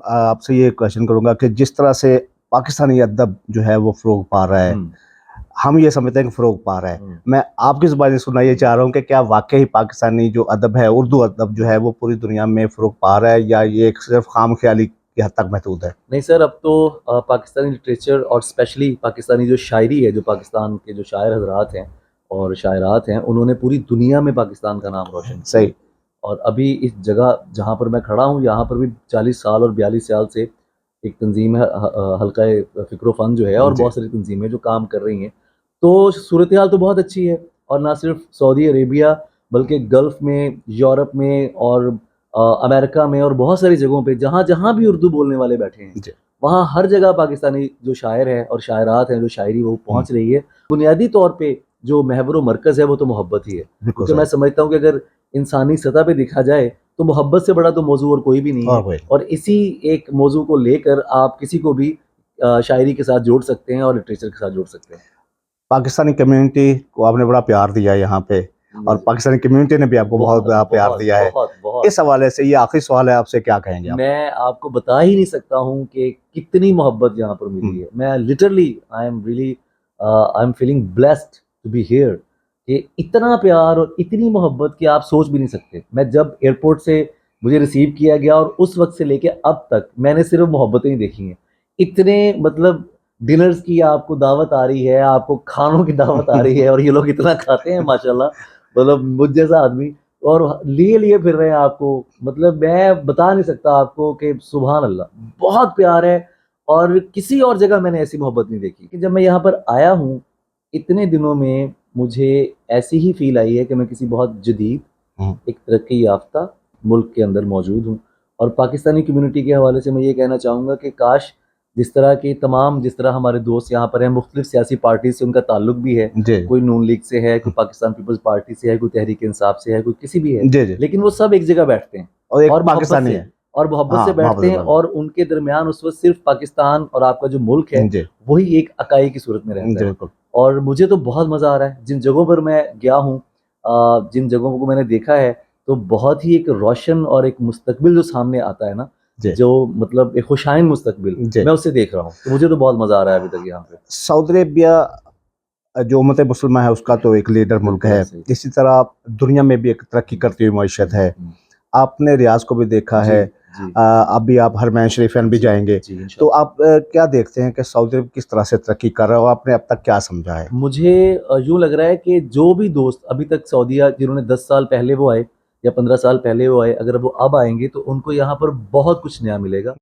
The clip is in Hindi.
आपसे ये क्वेश्चन करूंगा कि जिस तरह से पाकिस्तानी अदब जो है वो फ़रोग पा रहा है, हम ये समझते हैं कि फ़रोग पा रहा है। मैं आपकी ज़ुबानी सुनना ये चाह रहा हूँ कि क्या वाक़ई पाकिस्तानी जो अदब है, उर्दू अदब जो है वो पूरी दुनिया में फ़रोग पा रहा है, या ये एक सिर्फ़ खाम-ख़याली की हद तक महदूद है? नहीं सर, अब तो पाकिस्तानी लिटरेचर और स्पेशली पाकिस्तानी जो शायरी है, जो पाकिस्तान के जो शायर हज़रात हैं और शायरात हैं, उन्होंने पूरी दुनिया में पाकिस्तान का नाम रोशन किया। सही। और अभी इस जगह जहाँ पर मैं खड़ा हूँ, यहाँ पर भी 40 साल और 42 साल से एक तंज़ीम है, हल्क़ाए फ़िक्र फ़न जो है, और जी। बहुत सारी तंज़ीमें जो काम कर रही हैं। तो सूरत-ए-हाल तो बहुत अच्छी है, और ना सिर्फ़ सऊदी अरेबिया बल्कि गल्फ़ में, यूरोप में और अमेरिका में और बहुत सारी जगहों पे जहाँ-जहाँ भी उर्दू बोलने वाले बैठे हैं, जी। वहाँ हर जगह पाकिस्तानी जो शायर हैं और शायरात हैं, जो शायरी वो पहुँच रही है। बुनियादी तौर पे जो महवर व मरकज़ है वो तो मोहब्बत ही है। बिल्कुल क्योंकि मैं सही। समझता हूँ कि अगर इंसानी सतह पे देखा जाए तो मोहब्बत से बड़ा तो मौज़ू और कोई भी नहीं और है, कोई और इसी एक मौज़ू को लेकर आप किसी को भी शायरी के साथ जोड़ सकते हैं और लिटरेचर के साथ जोड़ सकते हैं। पाकिस्तानी कम्युनिटी को आपने बड़ा प्यार दिया है यहाँ पे, और जी, पाकिस्तानी कम्युनिटी ने भी आपको बहुत बहुत, बड़ा प्यार बहुत, दिया है। बहुत, बहुत। इस हवाले से ये आखिरी सवाल है आपसे, क्या कहेंगे आप? मैं आपको बता ही नहीं सकता हूँ कि कितनी मोहब्बत यहाँ पर मिली हुँ। है। मैं literally I am really I am feeling blessed to be here, कि इतना प्यार और इतनी मोहब्बत कि आप सोच भी नहीं सकते। मैं जब एयरपोर्ट से मुझे रिसीव किया गया और उस वक़्त से लेके अब तक मैंने सिर्फ़ मोहब्बतें ही देखी हैं। इतने मतलब डिनर्स की आपको दावत आ रही है, आपको खानों की दावत आ रही है, और ये लोग इतना खाते हैं माशाल्लाह, मतलब मुझ जैसा आदमी, और लिए फिर रहे हैं आपको। मतलब मैं बता नहीं सकता आपको कि सुभान अल्लाह, बहुत प्यार है, और किसी और जगह मैंने ऐसी मोहब्बत नहीं देखी। कि जब मैं यहाँ पर आया हूँ, इतने दिनों में मुझे ऐसी ही फ़ील आई है कि मैं किसी बहुत जदीद, हुँ। एक तरक्की याफ़्ता मुल्क के अंदर मौजूद हूँ। और पाकिस्तानी कम्युनिटी के हवाले से मैं ये कहना चाहूँगा कि काश जिस तरह हमारे दोस्त यहाँ पर हैं, मुख्तलिफ़ सियासी पार्टी से उनका ताल्लुक भी है। जी। कोई नून लीग से है, कोई पाकिस्तान पीपल्स पार्टी से है, कोई तहरीक-ए-इंसाफ से है, कोई किसी भी है। जी, जी। लेकिन वो सब एक जगह बैठते हैं, और एक और पाकिस्तानी है। मोहब्बत से हाँ, बैठते मोहब्बत हैं, वाला। और उनके दरमियान उस वक़्त सिर्फ़ पाकिस्तान और आपका जो मुल्क है, जी। वही एक इकाई की सूरत में रहता जी, है। बिल्कुल। और मुझे तो बहुत मज़ा आ रहा है। जिन जगहों पर मैं गया हूँ, जिन जगहों को मैंने देखा है, तो बहुत ही एक रोशन और एक मुस्तकबिल जो सामने आता है ना, जी। जो मतलब एक खुशहाइन मुस्तकबिल, जी। मैं उसे देख रहा हूँ। तो मुझे तो बहुत मज़ा आ रहा है अभी तक यहाँ पे। सऊदी अरेबिया जो उम्मत मुसलमान है उसका तो एक लीडर मुल्क बिल्कुल है। सही। इसी तरह दुनिया में भी एक तरक्की करती हुई मईशत है। आपने रियाज़ को भी देखा जी, है, जी, अभी आप हरमैन शरीफैन भी जी, जाएँगे। जी, तो इंशाअल्लाह। आप क्या देखते हैं कि सऊदी अरब किस तरह से तरक्की कर रहा है, और आपने अब तक क्या समझा है? मुझे यूँ लग रहा है कि जो भी दोस्त अभी तक सऊदीया जिन्होंने 10 साल पहले वो आए या 15 साल पहले वो आए, अगर वो अब आएँगे तो उनको यहाँ पर बहुत कुछ नया मिलेगा।